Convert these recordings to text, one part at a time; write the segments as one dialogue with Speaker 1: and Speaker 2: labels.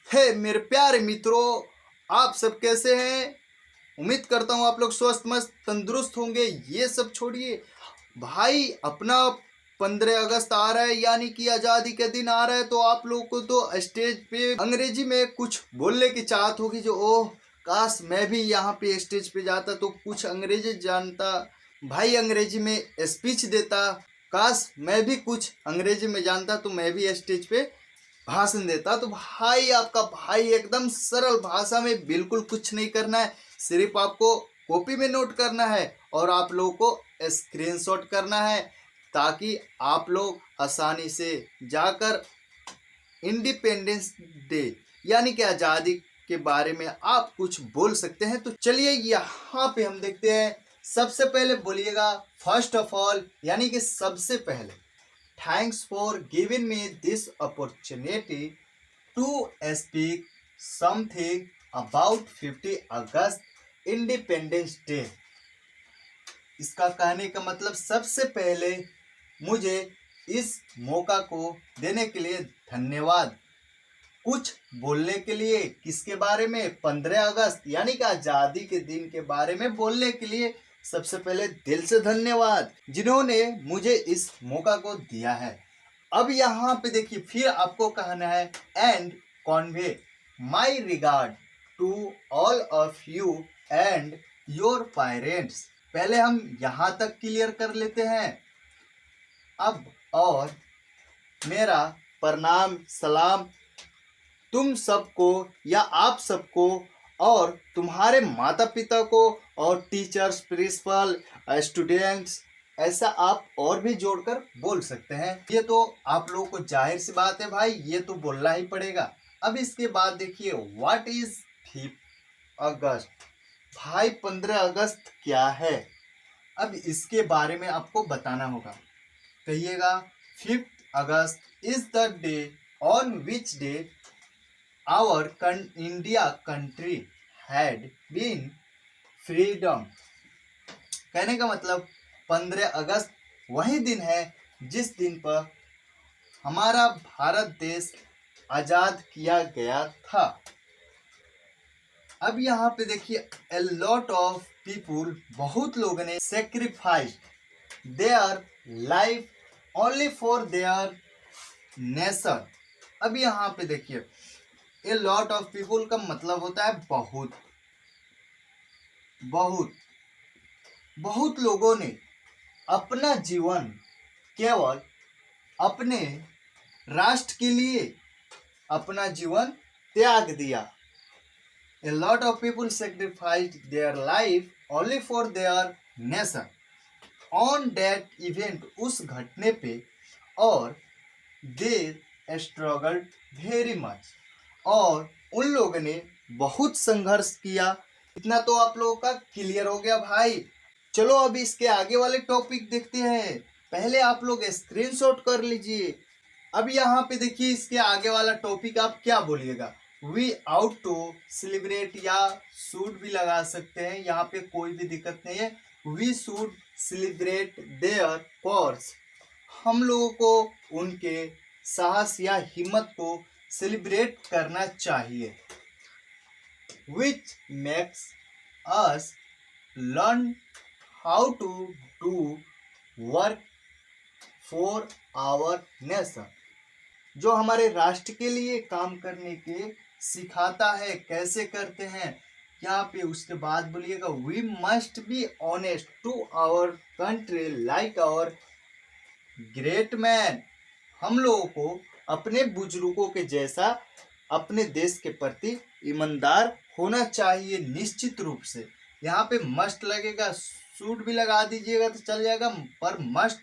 Speaker 1: हे मेरे प्यारे मित्रों, आप सब कैसे हैं? उम्मीद करता हूँ आप लोग स्वस्थ मस्त तंदुरुस्त होंगे। ये सब छोड़िए भाई, अपना 15 अगस्त आ रहा है, यानी कि आज़ादी के दिन आ रहा है। तो आप लोग को तो स्टेज पे अंग्रेजी में कुछ बोलने की चाहत होगी, जो ओह काश मैं भी यहाँ पे स्टेज पे जाता तो कुछ अंग्रेजी जानता भाई, अंग्रेजी में स्पीच देता। काश मैं भी कुछ अंग्रेजी में जानता तो मैं भी स्टेज पे भाषण देता। तो भाई आपका भाई एकदम सरल भाषा में, बिल्कुल कुछ नहीं करना है, सिर्फ आपको कॉपी में नोट करना है और आप लोगों को स्क्रीनशॉट करना है, ताकि आप लोग आसानी से जाकर इंडिपेंडेंस डे यानी कि आज़ादी के बारे में आप कुछ बोल सकते हैं। तो चलिए यहाँ पे हम देखते हैं। सबसे पहले बोलिएगा फर्स्ट ऑफ ऑल, यानी कि सबसे पहले, thanks for giving me this opportunity to speak something about 50 August independence day. इसका कहने का मतलब सबसे पहले मुझे इस मौका को देने के लिए धन्यवाद। कुछ बोलने के लिए किसके बारे में? 15 अगस्त यानी कि आज़ादी के दिन के बारे में बोलने के लिए सबसे पहले दिल से धन्यवाद, जिन्होंने मुझे इस मौका को दिया है। अब यहाँ पे देखिए, फिर आपको कहना है and convey my regard to all of you and your parents. पहले हम यहाँ तक क्लियर कर लेते हैं। अब और मेरा प्रणाम सलाम तुम सबको या आप सबको और तुम्हारे माता पिता को और टीचर्स, प्रिंसिपल, स्टूडेंट्स, ऐसा आप और भी जोड़कर बोल सकते हैं। ये तो आप लोगों को जाहिर सी बात है भाई, ये तो बोलना ही पड़ेगा। अब इसके बाद देखिए, व्हाट इज 5 अगस्त? भाई 15 अगस्त क्या है? अब इसके बारे में आपको बताना होगा। कहिएगा 5 August is the day on which day our India country had been freedom। कहने का मतलब 15 अगस्त वही दिन है जिस दिन पर हमारा भारत देश आजाद किया गया था। अब यहाँ पे देखिए, a lot of people, बहुत लोगों ने sacrificed their life only for their nation। अब यहाँ पे देखिए, ए लॉट ऑफ पीपुल का मतलब होता है बहुत बहुत बहुत लोगों ने अपना जीवन केवल अपने राष्ट्र के लिए अपना जीवन त्याग दिया। A lot of people sacrificed their life only for their nation on that event, उस घटने पे, और दे स्ट्रगल्ड वेरी मच, और उन लोगों ने बहुत संघर्ष किया। इतना तो आप लोगों का क्लियर हो गया भाई। चलो अब इसके आगे वाले टॉपिक देखते हैं। पहले आप लोग स्क्रीनशॉट कर लीजिए। अब यहाँ पे देखिए, इसके आगे वाला टॉपिक आप क्या बोलिएगा? वी आउट टू सेलिब्रेट, या शुड भी लगा सकते हैं, यहाँ पे कोई भी दिक्कत नहीं है। We should celebrate their course, हम लोगों को उनके साहस या हिम्मत को सेलिब्रेट करना चाहिए। Which makes us learn how to do work for our nation, जो हमारे राष्ट्र के लिए काम करने के सिखाता है। कैसे करते हैं यहाँ पे? उसके बाद बोलिएगा we must be honest to our country like our great man, हम लोगों को अपने बुजुर्गों के जैसा अपने देश के प्रति ईमानदार होना चाहिए, निश्चित रूप से। यहाँ पे मस्ट लगेगा, सूट भी लगा दीजिएगा तो चल जाएगा, पर मस्ट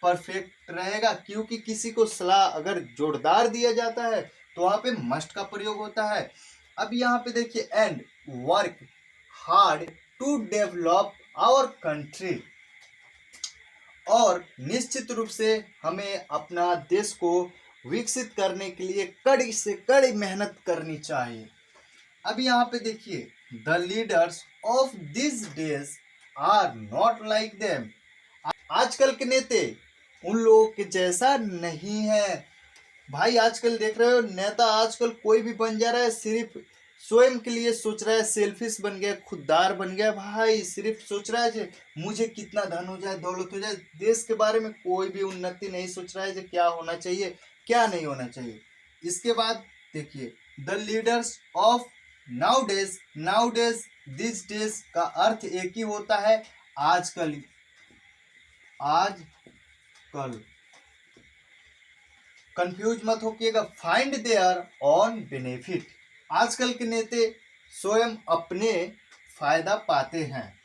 Speaker 1: परफेक्ट रहेगा, क्योंकि किसी को सलाह अगर जोरदार दिया जाता है तो वहाँ पे मस्ट का प्रयोग होता है। अब यहाँ पे देखिए, and work hard to develop our country, और निश्चित रूप से हमें अपना देश को विकसित करने के लिए कड़ी से कड़ी मेहनत करनी चाहिए। अब यहाँ पे देखिए, the leaders of this days are not like them, आजकल के नेता उन लोगों के जैसा नहीं है भाई आजकल देख रहे हो नेता आजकल कोई भी बन जा रहा है, सिर्फ स्वयं के लिए सोच रहा है, सेल्फिश बन गया, खुददार बन गया भाई। सिर्फ सोच रहा है कि मुझे कितना धन हो जाए, दौलत हो जाए। देश के बारे में कोई भी उन्नति नहीं सोच रहा है कि क्या होना चाहिए, क्या नहीं होना चाहिए। इसके बाद देखिए, the leaders of now days this days का अर्थ एक ही होता है, आजकल, आज कल। कंफ्यूज मत होइएगा, फाइंड देयर ऑन बेनिफिट। आजकल के नेता स्वयं अपने फायदा पाते हैं,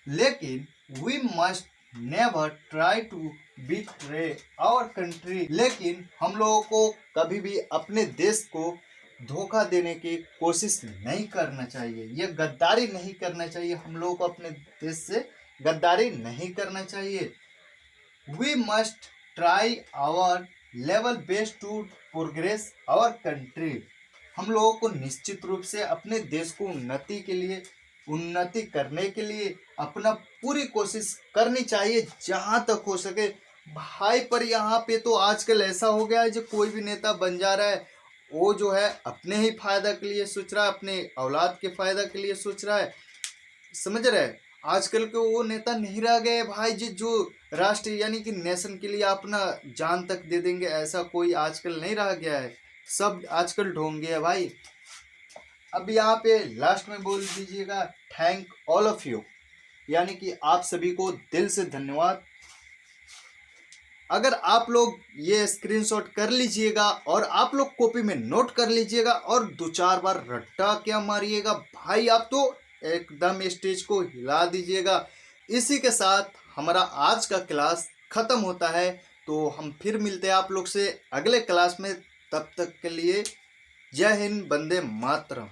Speaker 1: लेकिन we must never try to betray our country. लेकिन हम लोगों को कभी भी अपने देश को धोखा देने की कोशिश नहीं करना चाहिए, ये गद्दारी नहीं करना चाहिए। हम लोगों को अपने देश से गद्दारी नहीं करना चाहिए। We must try our level best to progress our country. हम लोगों को निश्चित रूप से अपने देश को उन्नति करने के लिए अपना पूरी कोशिश करनी चाहिए जहां तक हो सके भाई। पर यहाँ पे तो आजकल ऐसा हो गया है, जो कोई भी नेता बन जा रहा है वो जो है अपने ही फायदा के लिए सोच रहा है, अपने औलाद के फायदा के लिए सोच रहा है, समझ रहे हैं। आजकल के वो नेता नहीं रह गए भाई जी जो राष्ट्र यानी कि नेशन के लिए अपना जान तक दे देंगे, ऐसा कोई आजकल नहीं रह गया है। सब आजकल ढोंगे है भाई। अब यहाँ पे लास्ट में बोल दीजिएगा, थैंक ऑल ऑफ यू, यानी कि आप सभी को दिल से धन्यवाद। अगर आप लोग ये स्क्रीनशॉट कर लीजिएगा और आप लोग कॉपी में नोट कर लीजिएगा और 2-4 बार रट्टा क्या मारिएगा भाई, आप तो एकदम स्टेज को हिला दीजिएगा। इसी के साथ हमारा आज का क्लास खत्म होता है, तो हम फिर मिलते हैं आप लोग से अगले क्लास में। तब तक के लिए जय हिंद, वंदे मातरम।